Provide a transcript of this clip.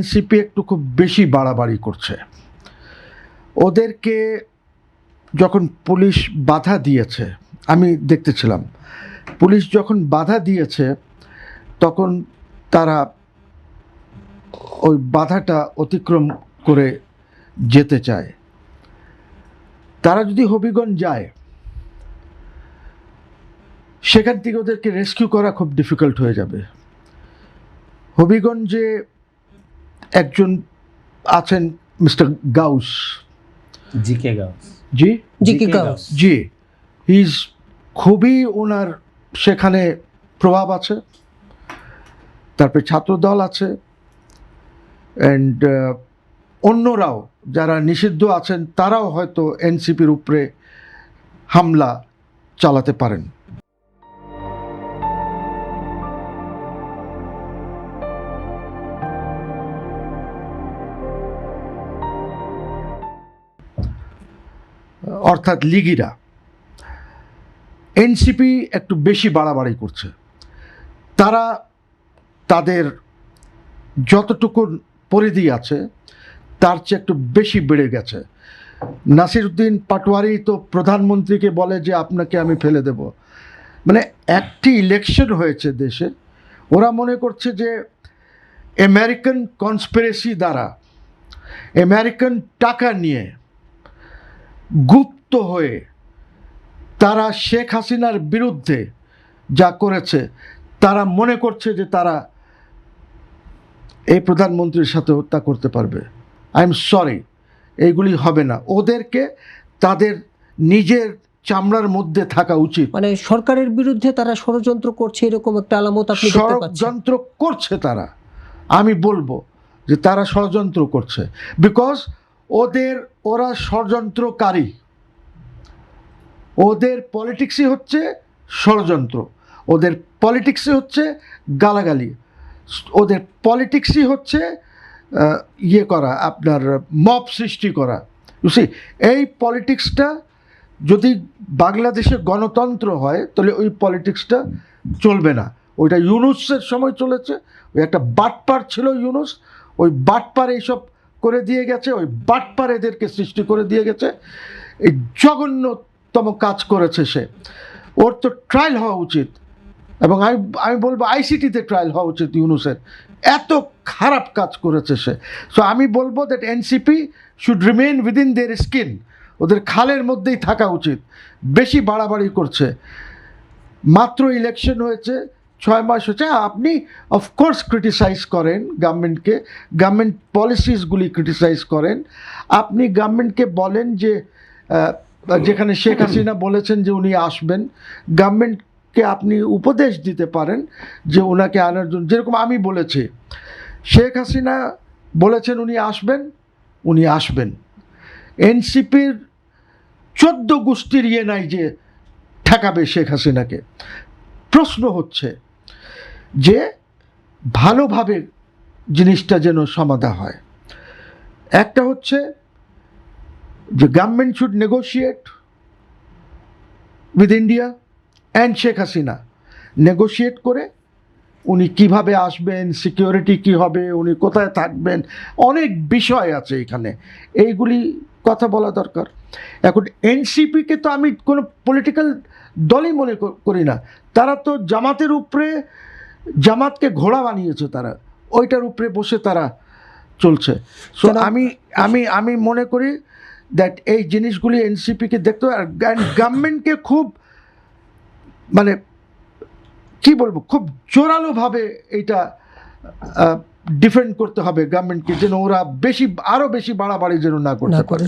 NCP একটু খুব বেশি বাড়াবাড়ি করছে। ওদেরকে যখন পুলিশ বাধা দিয়েছে, আমি দেখতেছিলাম, পুলিশ যখন বাধা দিয়েছে তখন তারা ওই বাধাটা অতিক্রম করে যেতে চায়। তারা যদি হবিগঞ্জ যায়, সেখান থেকে ওদেরকে রেস্কিউ করা খুব ডিফিকাল্ট হয়ে যাবে। হবিগঞ্জে একজন আছেন মিস্টার গাউস, জিকে গাউস, জি, হিজ খুবই ওনার সেখানে প্রভাব আছে। তারপরে ছাত্রদল আছে, অ্যান্ড অন্যরাও যারা নিষিদ্ধ আছেন তারাও হয়তো এনসিপির উপরে হামলা চালাতে পারেন। অর্থাৎ লিগিরা। এনসিপি একটু বেশি বাড়াবাড়ি করছে। তারা তাদের যতটুকু পরিধি আছে তার চেয়ে একটু বেশি বেড়ে গেছে। নাসিরউদ্দিন পাটোয়ারি তো প্রধানমন্ত্রীকে বলে যে আপনাকে আমি ফেলে দেব। মানে একটি ইলেকশন হয়েছে দেশে, ওরা মনে করছে যে আমেরিকান কনস্পিরেসি দ্বারা, আমেরিকান টাকা নিয়ে গুপ্ত হয়ে তারা শেখ হাসিনার বিরুদ্ধে যা করেছে, তারা মনে করছে যে তারা এই প্রধানমন্ত্রীর সাথে হত্যা করতে পারবে। আই এম সরি, এইগুলি হবে না। ওদেরকে তাদের নিজের চামড়ার মধ্যে থাকা উচিত। মানে সরকারের বিরুদ্ধে তারা ষড়যন্ত্র করছে, এরকম একটা আলামত আপনি দেখতে পাচ্ছেন? ষড়যন্ত্র করছে তারা, আমি বলবো যে তারা ষড়যন্ত্র করছে, বিকজ ওরা ষড়যন্ত্রকারী। ওদের পলিটিক্সই হচ্ছে ষড়যন্ত্র, ওদের পলিটিক্সই হচ্ছে গালাগালি, ওদের পলিটিক্সই হচ্ছে করা, আপনার মব সৃষ্টি করা। বুঝছি, এই পলিটিক্সটা যদি বাংলাদেশে গণতন্ত্র হয় তাহলে ওই পলিটিক্সটা চলবে না। ওইটা ইউনুসের সময় চলেছে, ওই একটা বাটপার ছিল ইউনুস, ওই বাটপার এইসব করে দিয়ে গেছে, ওই বাটপার এদেরকে সৃষ্টি করে দিয়ে গেছে। এই জঘন্যতম কাজ করেছে সে। ওর তো ট্রায়াল হওয়া উচিত, এবং আমি বলবো আইসিটিতে ট্রায়াল হওয়া উচিত ইউনুসের। এত খারাপ কাজ করেছে সে। সো আমি বলবো that NCP should remain within their skin, ওদের খালের মধ্যেই থাকা উচিত। বেশি বাড়াবাড়ি করছে। মাত্র ইলেকশন হয়েছে, 6 মাস হচ্ছে। আপনি অফকোর্স ক্রিটিসাইজ করেন গভর্নমেন্টকে, গভর্নমেন্ট পলিসিসগুলি ক্রিটিসাইজ করেন। আপনি গভর্নমেন্টকে বলেন যে যেখানে শেখ হাসিনা বলেছেন যে উনি আসবেন, গভর্নমেন্টকে আপনি উপদেশ দিতে পারেন যে ওনাকে আনার জন্য। যেরকম আমি বলেছি, শেখ হাসিনা বলেছেন উনি আসবেন। এনসিপির 14 গোষ্ঠীর নাই যে ঠেকাবে শেখ হাসিনাকে। প্রশ্ন হচ্ছে যে ভালোভাবে জিনিসটা যেন সমাধা হয়। একটা হচ্ছে যে government should negotiate with India and Sheikh Hasina, negotiate করে উনি কিভাবে আসবেন, সিকিউরিটি কি হবে, উনি কোথায় থাকবেন, অনেক বিষয় আছে এখানে, এইগুলি কথা বলা দরকার। এখন এনসিপিকে তো আমি কোনো পলিটিক্যাল দলই মনে করি না। তারা তো জামাতের উপরে, জামাতকে ঘোড়া বানিয়েছে তারা, ওইটার উপরে বসে তারা চলছে। সো আমি মনে করি দ্যাট এই জিনিসগুলি এনসিপিকে দেখতে হবে। আর গভর্নমেন্টকে খুব মানে কি বলবো, খুব জোরালোভাবে এইটা ডিফেন্ড করতে হবে গভর্নমেন্টকে, যেন ওরা আরও বেশি বাড়াবাড়ি যেন না করতে পারে।